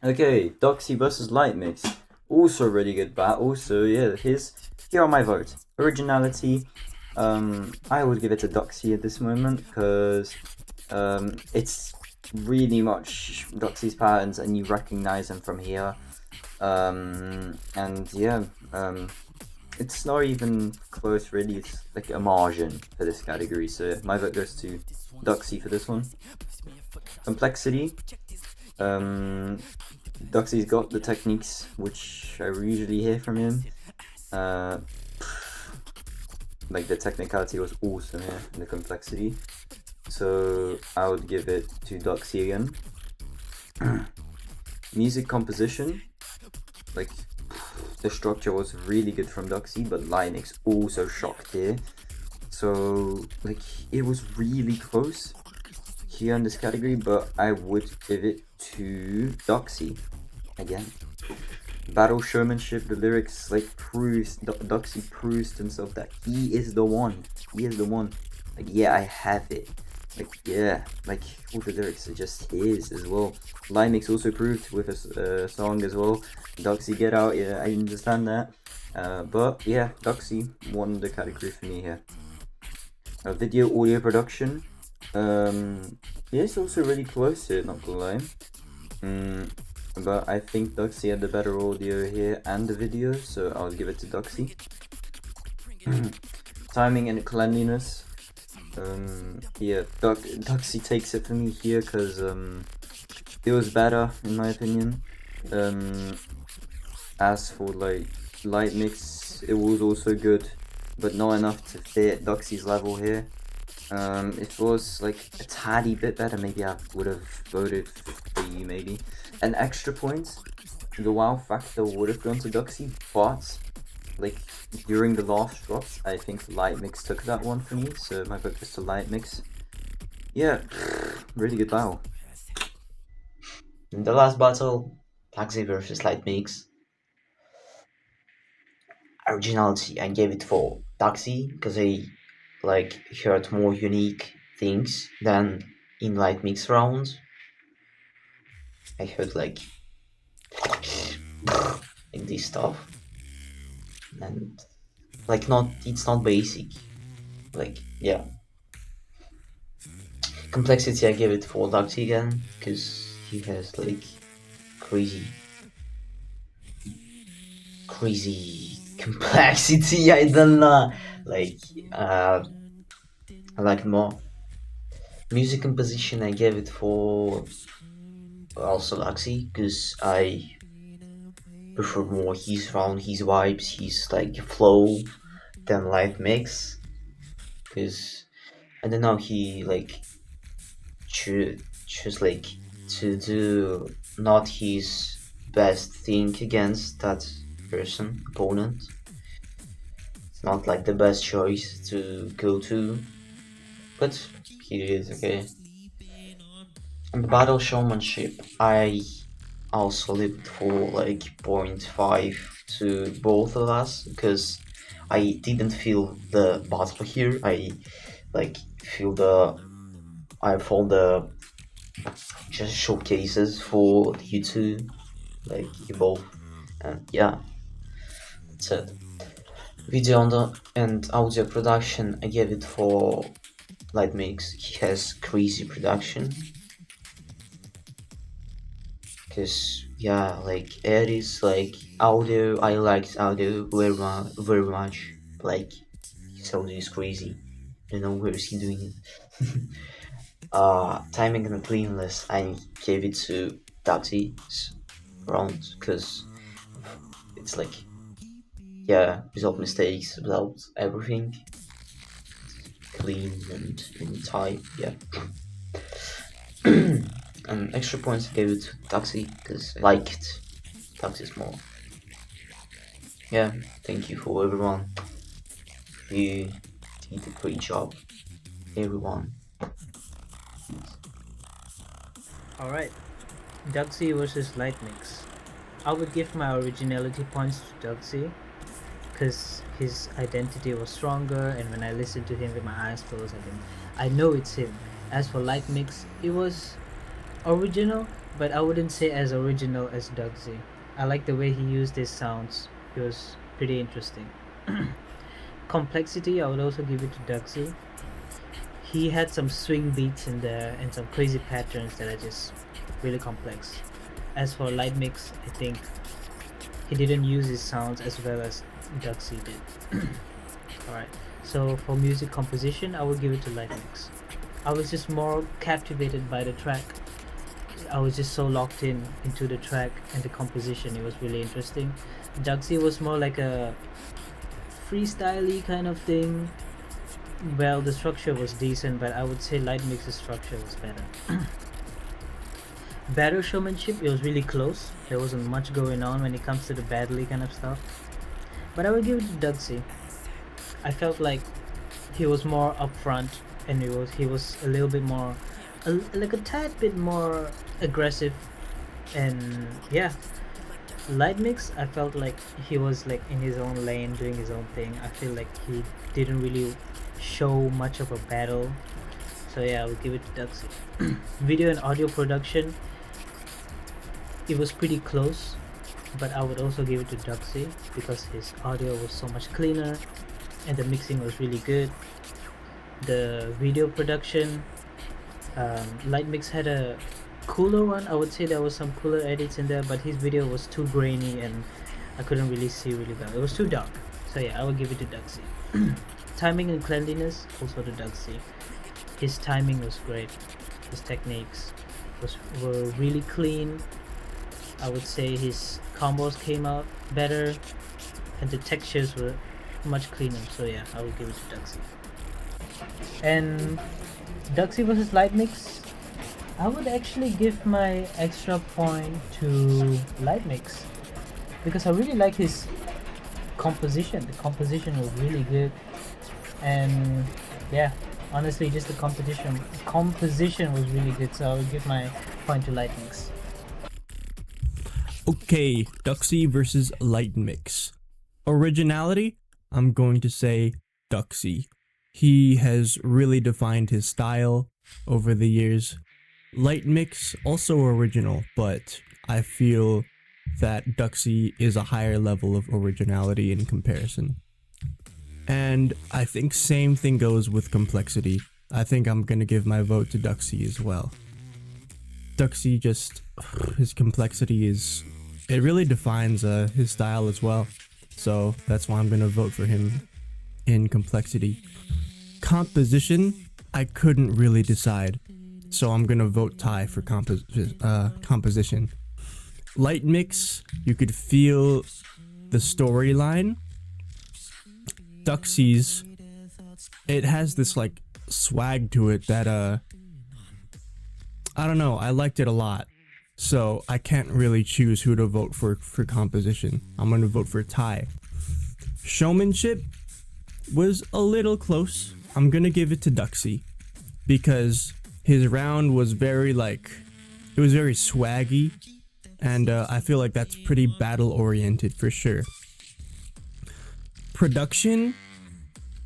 Okay, Duckzy versus Lightmix. Also a really good battle. So yeah, here are my votes. Originality. I would give it to Duckzy at this moment because it's really much Duckzy's patterns and you recognize them from here. And yeah, it's not even close really. It's like a margin for this category. So my vote goes to Duckzy for this one. Complexity. Um, Ducksy's got the techniques which I usually hear from him. Uh, like the technicality was awesome here, and the complexity. So I would give it to Duckzy again. Music composition, like the structure was really good from Duckzy, but Linux also shocked here. So like it was really close here in this category, but I would give it to Duckzy again. Battle showmanship, the lyrics like proves Duckzy proves to himself that he is the one. He is the one. Like yeah, I have it. Like yeah, like all the lyrics are just his as well. Lightmix also proved with a song as well. Duckzy get out. Yeah, I understand that. But yeah, Duckzy won the category for me here. Video audio production. Yeah, it's also really close to it. Not gonna lie. But I think Duckzy had the better audio here and the video, so I'll give it to Duckzy. Timing and cleanliness. Yeah, Duckzy takes it for me here because it was better in my opinion. As for like Lightmix, it was also good, but not enough to fit Duckzy's level here. If it was like a tiny bit better, maybe I would have voted for you, maybe. An extra point, the wow factor would have gone to Duckzy, but like during the last drops, I think Lightmix took that one for me, so my vote is to Lightmix. Yeah, really good battle. In the last battle, Duckzy versus Lightmix. Originality, I gave it for Duckzy because I like heard more unique things than in Lightmix rounds. I heard like this stuff and like not it's not basic. Like yeah, complexity I gave it for Duckzy again because he has like crazy crazy complexity. I don't know. Like I like more music composition. I gave it for also Duckzy because I prefer more his round, his vibes, his like flow than live mix. Because I don't know, he like choose like to do not his best thing against that person opponent. It's not like the best choice to go to, but he is okay. And the battle showmanship, I also lived for like point 0.5 to both of us because I didn't feel the battle here. Like feel the I found the just showcases for you two, like you both, and yeah, that's it. Video and audio production, I gave it for Lightmix. He has crazy production, cause yeah, like Eddie's like audio. I liked audio very much. Like his audio is crazy. I don't know where is he doing it. Timing and cleanliness, I gave it to Duckzy's round because it's like yeah, without mistakes, without everything, clean and tight. Yeah. And extra points I gave it to Duckzy because I liked Duckzy's more. Yeah, thank you for everyone. You did a great job, everyone. Alright, Duckzy versus Lightmix. I would give my originality points to Duckzy because his identity was stronger, and when I listened to him with my eyes closed, I know it's him. As for Lightmix, it was original, but I wouldn't say as original as Duckzy. I like the way he used his sounds. It was pretty interesting. Complexity, I would also give it to Duckzy. He had some swing beats in there and some crazy patterns that are just really complex. As for Lightmix, I think he didn't use his sounds as well as Duckzy did. Alright, so for music composition, I would give it to Lightmix. I was just more captivated by the track. I was just so locked into the track and the composition. It was really interesting. Duckzy was more like a freestyle-y kind of thing. Well, the structure was decent, but I would say Lightmix's structure was better. Better showmanship, it was really close. There wasn't much going on when it comes to the battle kind of stuff. But I would give it to Duckzy. I felt like he was more upfront, and he was a little bit more, like a tad bit more aggressive, and yeah. Lightmix, I felt like he was like in his own lane doing his own thing. I feel like he didn't really show much of a battle. So yeah, I would give it to Duckzy. Video and audio production, it was pretty close, but I would also give it to Duckzy because his audio was so much cleaner and the mixing was really good. The video production, Lightmix had a cooler one. I would say there was some cooler edits in there, but his video was too grainy and I couldn't really see really well. It was too dark. So yeah, I would give it to Duckzy. Timing and cleanliness, also to Duckzy. His timing was great. His techniques were really clean. I would say his combos came out better and the textures were much cleaner. So yeah, I would give it to Duckzy. And Duckzy versus Lightmix, I would actually give my extra point to Lightmix because I really like his composition. The composition was really good, and yeah, honestly, just the composition was really good. So I would give my point to Lightmix. Okay, Duckzy versus Lightmix. Originality, I'm going to say Duckzy. He has really defined his style over the years. Lightmix, also original, but I feel that Duckzy is a higher level of originality in comparison. And I think same thing goes with complexity. I think I'm gonna give my vote to Duckzy as well. Duckzy just, his complexity is, it really defines his style as well. So that's why I'm gonna vote for him in complexity. Composition, I couldn't really decide. So I'm gonna vote tie for composition. Lightmix, you could feel the storyline. Duckzy's, it has this like swag to it that I don't know, I liked it a lot. So I can't really choose who to vote for composition. I'm gonna vote for tie. Showmanship was a little close. I'm gonna give it to Duckzy because his round was very like, it was very swaggy, and I feel like that's pretty battle oriented for sure. Production,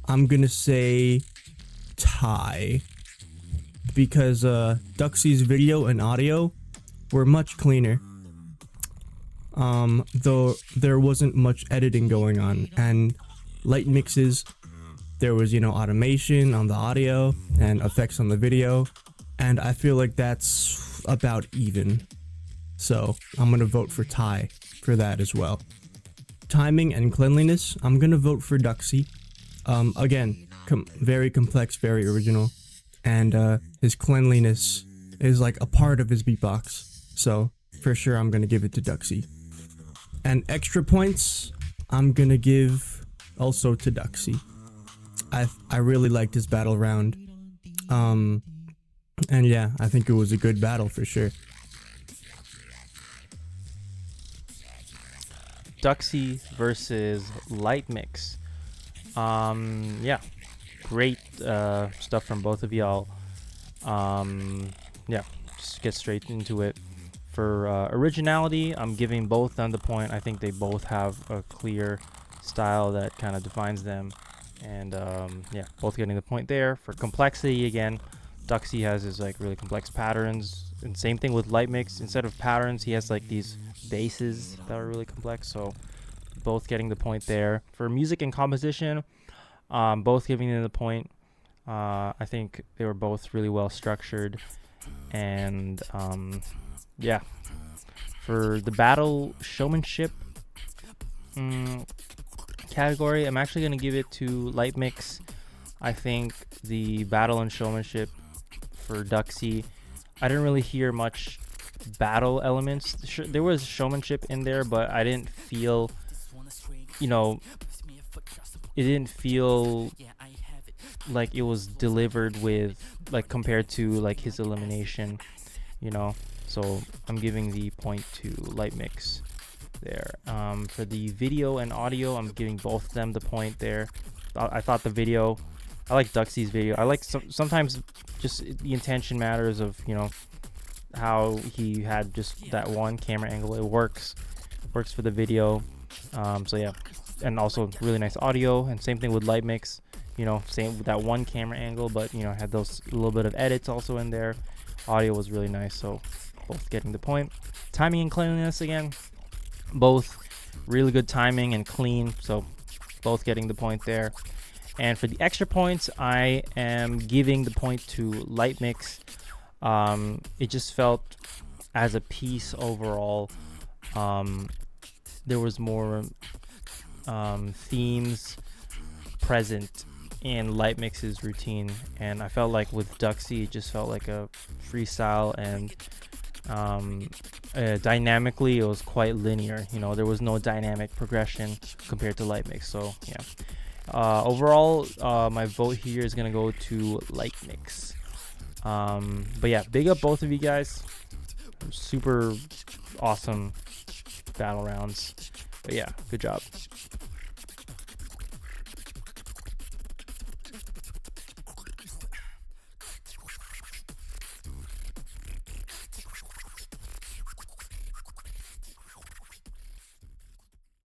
I'm gonna say tie because Duckzy's video and audio were much cleaner. Though there wasn't much editing going on, and Lightmix's, there was, you know, automation on the audio and effects on the video, and I feel like that's about even. So I'm gonna vote for tie for that as well. Timing and cleanliness, I'm gonna vote for Duckzy. Again, very complex, very original, and his cleanliness is like a part of his beatbox. So for sure, I'm gonna give it to Duckzy. And extra points, I'm gonna give also to Duckzy. I really liked his battle round. And yeah, I think it was a good battle for sure. Duckzy versus Lightmix. Yeah, great stuff from both of y'all. Yeah, just get straight into it. For originality, I'm giving both them the point. I think they both have a clear style that kind of defines them, and yeah, both getting the point there. For complexity, again, Duckzy has his like really complex patterns, And same thing with Lightmix. Instead of patterns, he has like these basses that are really complex. So both getting the point there. For music and composition, both giving them the point. I think they were both really well structured. And yeah, for the battle showmanship category, I'm actually going to give it to Lightmix. I think the battle and showmanship for Duckzy, I didn't really hear much battle elements. There was showmanship in there, but I didn't feel, you know, it didn't feel like it was delivered with, like, compared to like his elimination, you know. So I'm giving the point to Lightmix there. For the video and audio, I'm giving both of them the point there. I thought the video, I like Duckzy's video. I like sometimes just the intention matters of, you know, how he had just that one camera angle. It works for the video. So yeah, and also really nice audio. And same thing with Lightmix, you know, same with that one camera angle, but you know, had those little bit of edits also in there. Audio was really nice, so both getting the point. Timing and cleanliness, again, both really good timing and clean, so both getting the point there. And for the extra points, I am giving the point to Lightmix. It just felt, as a piece overall, there was more themes present in Lightmix's routine, and I felt like with Duckzy, it just felt like a freestyle, and dynamically it was quite linear. You know, there was no dynamic progression compared to Lightmix. So yeah, overall, my vote here is gonna go to Lightmix. But yeah, big up both of you guys. Super awesome battle rounds. But yeah, good job.